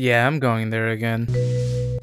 Yeah, I'm going there again.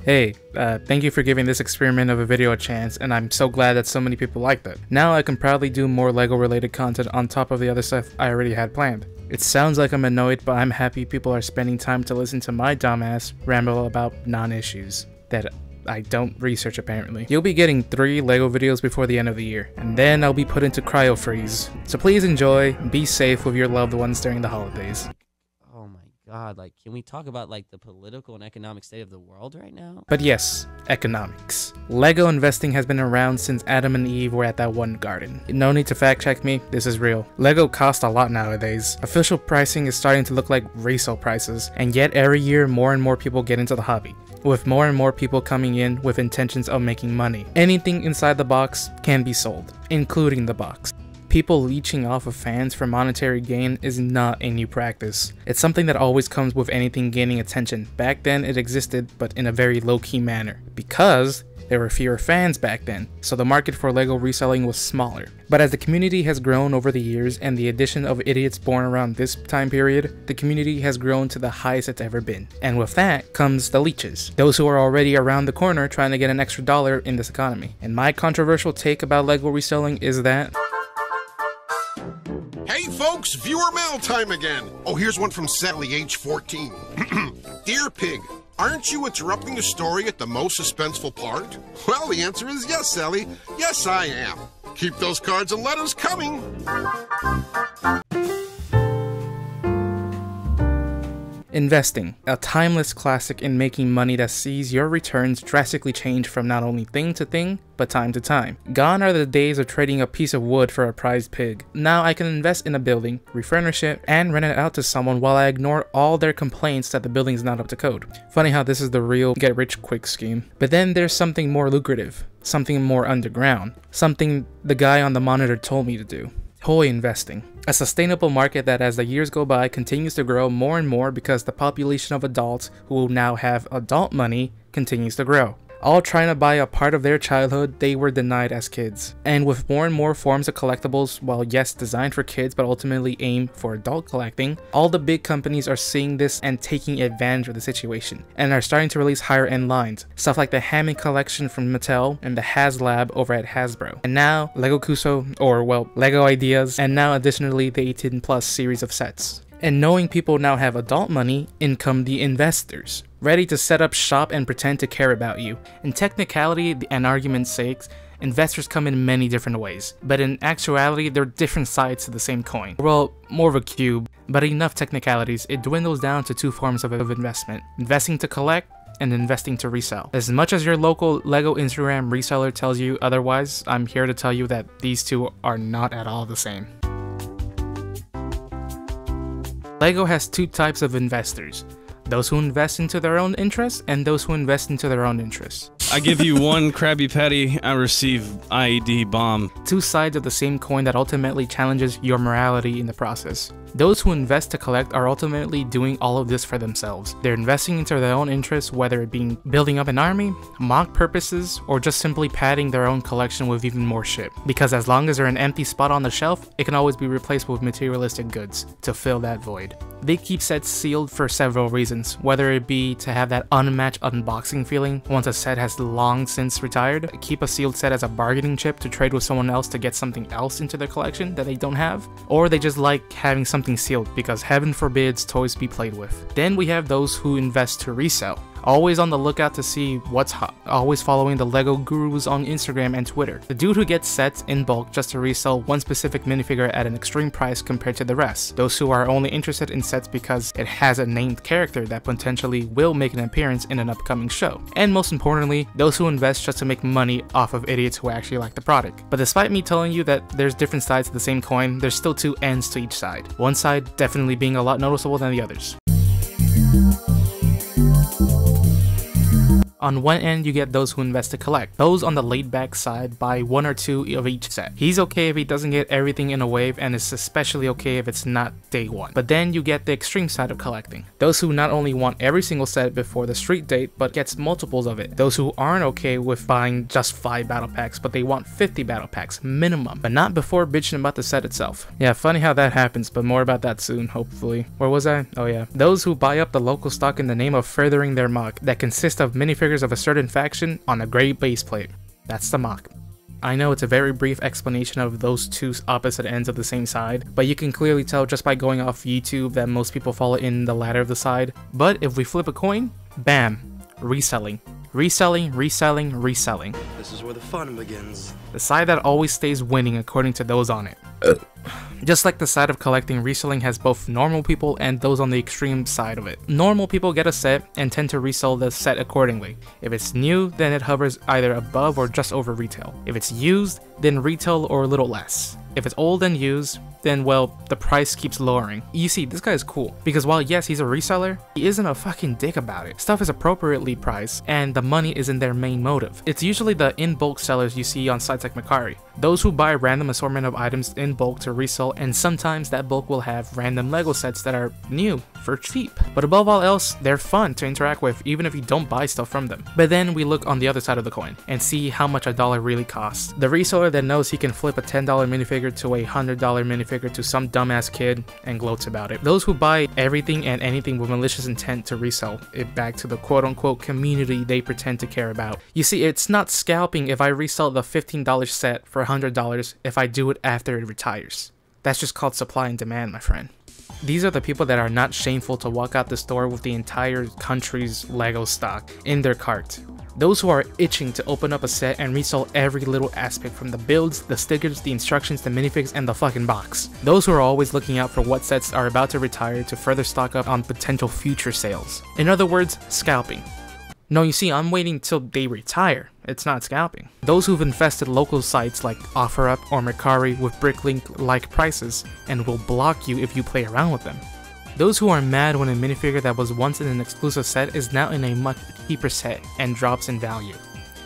Hey, thank you for giving this experiment of a video a chance, and I'm so glad that so many people liked it. Now I can proudly do more LEGO related content on top of the other stuff I already had planned. It sounds like I'm annoyed, but I'm happy people are spending time to listen to my dumbass ramble about non-issues that I don't research apparently. You'll be getting 3 LEGO videos before the end of the year, and then I'll be put into cryo freeze. So please enjoy, be safe with your loved ones during the holidays. Oh my god, like, can we talk about like the political and economic state of the world right now? But yes, economics. LEGO investing has been around since Adam and Eve were at that one garden. No need to fact check me, this is real. LEGO costs a lot nowadays. Official pricing is starting to look like resale prices, and yet every year more and more people get into the hobby, with more and more people coming in with intentions of making money. Anything inside the box can be sold, including the box. People leeching off of fans for monetary gain is not a new practice. It's something that always comes with anything gaining attention. Back then it existed, but in a very low-key manner, because there were fewer fans back then, so the market for LEGO reselling was smaller. But as the community has grown over the years and the addition of idiots born around this time period, the community has grown to the highest it's ever been. And with that comes the leeches, those who are already around the corner trying to get an extra dollar in this economy. And my controversial take about LEGO reselling is that... Hey folks, viewer mail time again. Oh, here's one from Sally, age 14. Dear Pig, aren't you interrupting the story at the most suspenseful part? Well, the answer is yes, Sally. Yes, I am. Keep those cards and letters coming. Investing, a timeless classic in making money that sees your returns drastically change from not only thing to thing, but time to time. Gone are the days of trading a piece of wood for a prized pig. Now I can invest in a building, refurnish it, and rent it out to someone while I ignore all their complaints that the building is not up to code. Funny how this is the real get-rich-quick scheme. But then there's something more lucrative, something more underground, something the guy on the monitor told me to do. Toy investing. A sustainable market that as the years go by continues to grow more and more because the population of adults who will now have adult money continues to grow. All trying to buy a part of their childhood they were denied as kids. And with more and more forms of collectibles, while yes designed for kids but ultimately aimed for adult collecting, all the big companies are seeing this and taking advantage of the situation, and are starting to release higher end lines. Stuff like the Hammond collection from Mattel and the HasLab over at Hasbro. And now LEGO Kuso, or well, LEGO Ideas, and now additionally the 18+ series of sets. And knowing people now have adult money, in come the investors, ready to set up shop and pretend to care about you. In technicality and argument's sake, investors come in many different ways, but in actuality they're different sides to the same coin. Well, more of a cube, but enough technicalities, it dwindles down to 2 forms of investment: investing to collect and investing to resell. As much as your local LEGO Instagram reseller tells you otherwise, I'm here to tell you that these two are not at all the same. LEGO has 2 types of investors: those who invest into their own interests and those who invest into their own interests. I give you 1 Krabby Patty, I receive IED bomb. 2 sides of the same coin that ultimately challenges your morality in the process. Those who invest to collect are ultimately doing all of this for themselves. They're investing into their own interests, whether it be building up an army, mock purposes, or just simply padding their own collection with even more shit. Because as long as there's an empty spot on the shelf, it can always be replaced with materialistic goods to fill that void. They keep sets sealed for several reasons, whether it be to have that unmatched unboxing feeling once a set has long since retired, keep a sealed set as a bargaining chip to trade with someone else to get something else into their collection that they don't have, or they just like having something sealed because heaven forbids toys be played with. Then we have those who invest to resell, always on the lookout to see what's hot, always following the LEGO gurus on Instagram and Twitter. The dude who gets sets in bulk just to resell one specific minifigure at an extreme price compared to the rest. Those who are only interested in sets because it has a named character that potentially will make an appearance in an upcoming show. And most importantly, those who invest just to make money off of idiots who actually like the product. But despite me telling you that there's different sides to the same coin, there's still 2 ends to each side. One side definitely being a lot noticeable than the others. On one end, you get those who invest to collect. Those on the laid back side buy 1 or 2 of each set. He's okay if he doesn't get everything in a wave, and is especially okay if it's not day 1. But then you get the extreme side of collecting. Those who not only want every single set before the street date, but gets multiples of it. Those who aren't okay with buying just 5 battle packs, but they want 50 battle packs minimum, but not before bitching about the set itself. Yeah, funny how that happens, but more about that soon, hopefully. Where was I? Oh yeah. Those who buy up the local stock in the name of furthering their mock, that consists of minifigures of a certain faction on a gray base plate. That's the mock. I know it's a very brief explanation of those two opposite ends of the same side, but you can clearly tell just by going off YouTube that most people fall in the latter of the side. But if we flip a coin, bam, reselling. Reselling, reselling, reselling. This is where the fun begins. The side that always stays winning according to those on it. Just like the side of collecting, reselling has both normal people and those on the extreme side of it. Normal people get a set and tend to resell the set accordingly. If it's new, then it hovers either above or just over retail. If it's used, then retail or a little less. If it's old and used, then well, the price keeps lowering. You see, this guy is cool, because while yes, he's a reseller, he isn't a fucking dick about it. Stuff is appropriately priced, and the money isn't their main motive. It's usually the in-bulk sellers you see on sites like Mercari. Those who buy random assortment of items in bulk to resell, and sometimes that bulk will have random Lego sets that are new for cheap. But above all else, they're fun to interact with even if you don't buy stuff from them. But then we look on the other side of the coin and see how much a dollar really costs. The reseller that knows he can flip a $10 minifigure to a $100 minifigure to some dumbass kid and gloats about it. Those who buy everything and anything with malicious intent to resell it back to the quote-unquote community they pretend to care about. You see, it's not scalping if I resell the $15 set for $100 if I do it after it retires. That's just called supply and demand, my friend. These are the people that are not shameful to walk out the store with the entire country's Lego stock in their cart. Those who are itching to open up a set and resell every little aspect from the builds, the stickers, the instructions, the minifigs, and the fucking box. Those who are always looking out for what sets are about to retire to further stock up on potential future sales. In other words, scalping. No, you see, I'm waiting till they retire. It's not scalping. Those who've infested local sites like OfferUp or Mercari with Bricklink-like prices and will block you if you play around with them. Those who are mad when a minifigure that was once in an exclusive set is now in a much cheaper set and drops in value.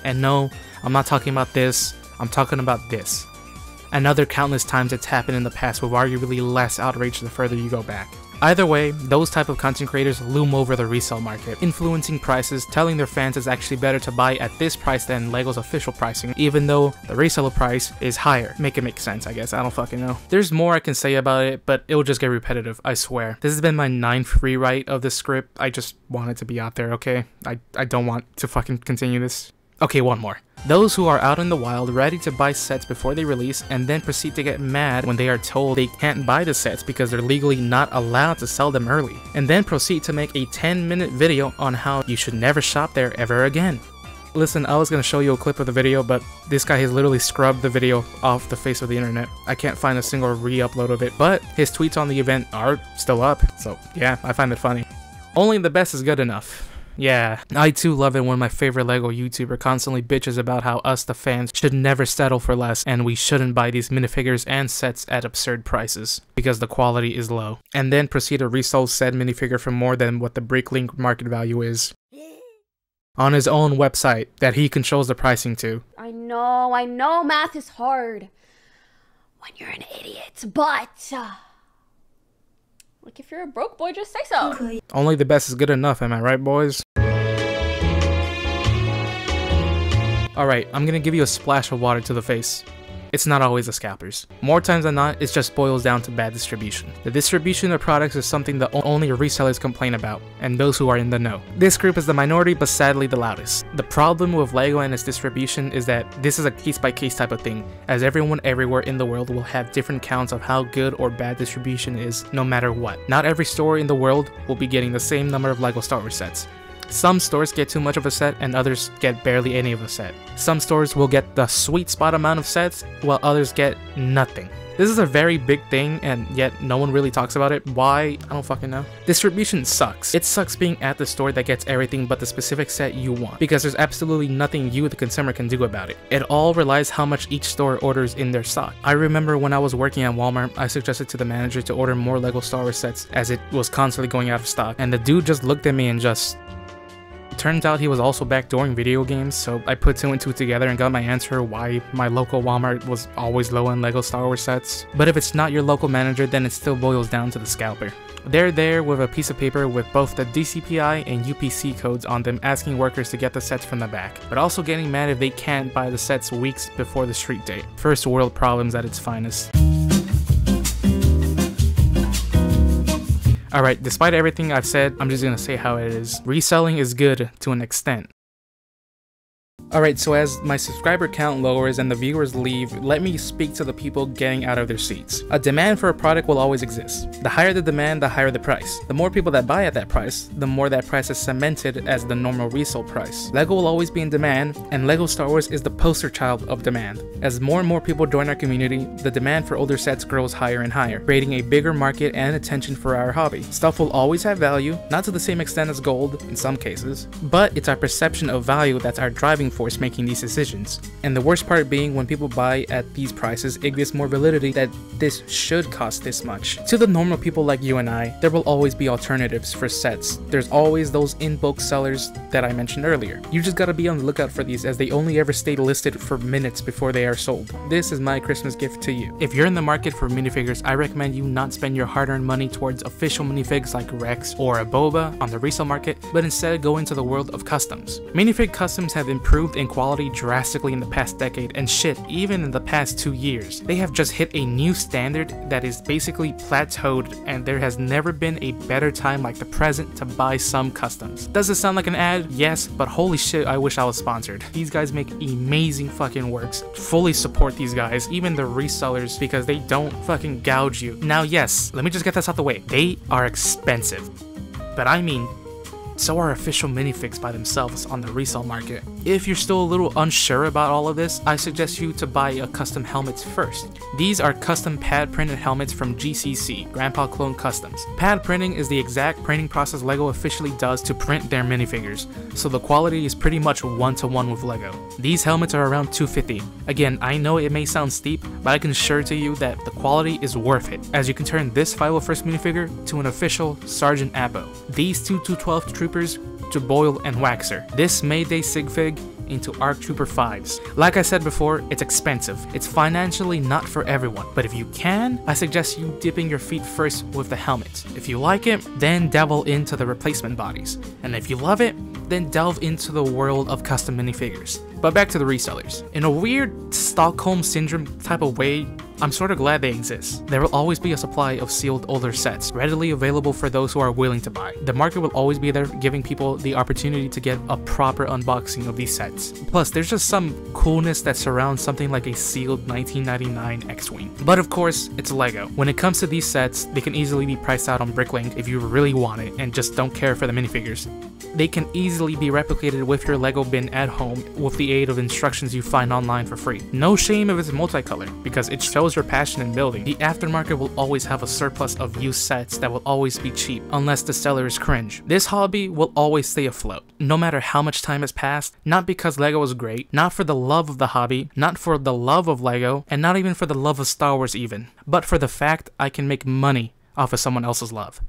And no, I'm not talking about this, I'm talking about this. And other countless times it's happened in the past with arguably less outrage the further you go back. Either way, those type of content creators loom over the resale market, influencing prices, telling their fans it's actually better to buy at this price than Lego's official pricing, even though the reseller price is higher. Make it make sense, I guess. I don't fucking know. There's more I can say about it, but it will just get repetitive, I swear. This has been my 9th rewrite of this script. I just want it to be out there, okay? I don't want to fucking continue this. Okay, one more. Those who are out in the wild ready to buy sets before they release and then proceed to get mad when they are told they can't buy the sets because they're legally not allowed to sell them early, and then proceed to make a 10-minute video on how you should never shop there ever again. Listen, I was gonna show you a clip of the video, but this guy has literally scrubbed the video off the face of the internet. I can't find a single re-upload of it, but his tweets on the event are still up, so yeah, I find it funny. Only the best is good enough. Yeah, I too love it when my favorite Lego YouTuber constantly bitches about how us, the fans, should never settle for less and we shouldn't buy these minifigures and sets at absurd prices because the quality is low, and then proceed to resell said minifigure for more than what the Bricklink market value is on his own website that he controls the pricing to. I know math is hard when you're an idiot, but like if you're a broke boy, just say so. Only the best is good enough, am I right, boys? Alright, I'm gonna give you a splash of water to the face. It's not always the scalpers. More times than not, it just boils down to bad distribution. The distribution of products is something that only resellers complain about, and those who are in the know. This group is the minority, but sadly the loudest. The problem with Lego and its distribution is that this is a case-by-case type of thing, as everyone everywhere in the world will have different counts of how good or bad distribution is, no matter what. Not every store in the world will be getting the same number of Lego Star Wars sets. Some stores get too much of a set and others get barely any of a set. Some stores will get the sweet spot amount of sets while others get nothing. This is a very big thing and yet no one really talks about it. Why? I don't fucking know. Distribution sucks. It sucks being at the store that gets everything but the specific set you want, because there's absolutely nothing you the consumer can do about it. It all relies how much each store orders in their stock. I remember when I was working at Walmart, I suggested to the manager to order more Lego Star Wars sets as it was constantly going out of stock, and the dude just looked at me and just Turns out he was also backdooring video games, so I put 2 and 2 together and got my answer why my local Walmart was always low on Lego Star Wars sets. But if it's not your local manager, then it still boils down to the scalper. They're there with a piece of paper with both the DCPI and UPC codes on them, asking workers to get the sets from the back, but also getting mad if they can't buy the sets weeks before the street date. First world problems at its finest. Alright, despite everything I've said, I'm just gonna say how it is. Reselling is good to an extent. Alright, so as my subscriber count lowers and the viewers leave, let me speak to the people getting out of their seats. A demand for a product will always exist. The higher the demand, the higher the price. The more people that buy at that price, the more that price is cemented as the normal resale price. Lego will always be in demand, and Lego Star Wars is the poster child of demand. As more and more people join our community, the demand for older sets grows higher and higher, creating a bigger market and attention for our hobby. Stuff will always have value, not to the same extent as gold in some cases, but it's our perception of value that's our driving force making these decisions. And the worst part being, when people buy at these prices, it gives more validity that this should cost this much. To the normal people like you and I, there will always be alternatives for sets. There's always those in-bulk sellers that I mentioned earlier. You just gotta be on the lookout for these, as they only ever stay listed for minutes before they are sold. This is my Christmas gift to you. If you're in the market for minifigures, I recommend you not spend your hard-earned money towards official minifigs like Rex or a Boba on the resale market, but instead go into the world of customs. Minifig customs have improved in quality drastically in the past decade, and shit, even in the past 2 years. They have just hit a new standard that is basically plateaued, and there has never been a better time like the present to buy some customs. Does it sound like an ad? Yes, but holy shit, I wish I was sponsored. These guys make amazing fucking works. Fully support these guys, even the resellers, because they don't fucking gouge you. Now yes, let me just get this out the way. They are expensive, but I mean, so are official minifigs by themselves on the resale market. If you're still a little unsure about all of this, I suggest you to buy a custom helmets first. These are custom pad printed helmets from GCC, Grandpa Clone Customs. Pad printing is the exact printing process Lego officially does to print their minifigures, so the quality is pretty much one-to-one with Lego. These helmets are around $250. Again, I know it may sound steep, but I can assure to you that the quality is worth it, as you can turn this 501st minifigure to an official Sergeant Apo. These two 212 Troopers to Boyle and Waxer. This Mayday Sig Fig into ARC Trooper 5s. Like I said before, it's expensive. It's financially not for everyone, but if you can, I suggest you dipping your feet first with the helmets. If you like it, then dabble into the replacement bodies. And if you love it, then delve into the world of custom minifigures. But back to the resellers. In a weird Stockholm Syndrome type of way, I'm sort of glad they exist. There will always be a supply of sealed older sets, readily available for those who are willing to buy. The market will always be there, giving people the opportunity to get a proper unboxing of these sets. Plus, there's just some coolness that surrounds something like a sealed 1999 X-Wing. But of course, it's Lego. When it comes to these sets, they can easily be priced out on Bricklink if you really want it and just don't care for the minifigures. They can easily be replicated with your Lego bin at home with the aid of instructions you find online for free. No shame if it's multicolored, because it shows your passion in building. The aftermarket will always have a surplus of used sets that will always be cheap, unless the seller is cringe. This hobby will always stay afloat, no matter how much time has passed, not because Lego is great, not for the love of the hobby, not for the love of Lego, and not even for the love of Star Wars even, but for the fact I can make money off of someone else's love.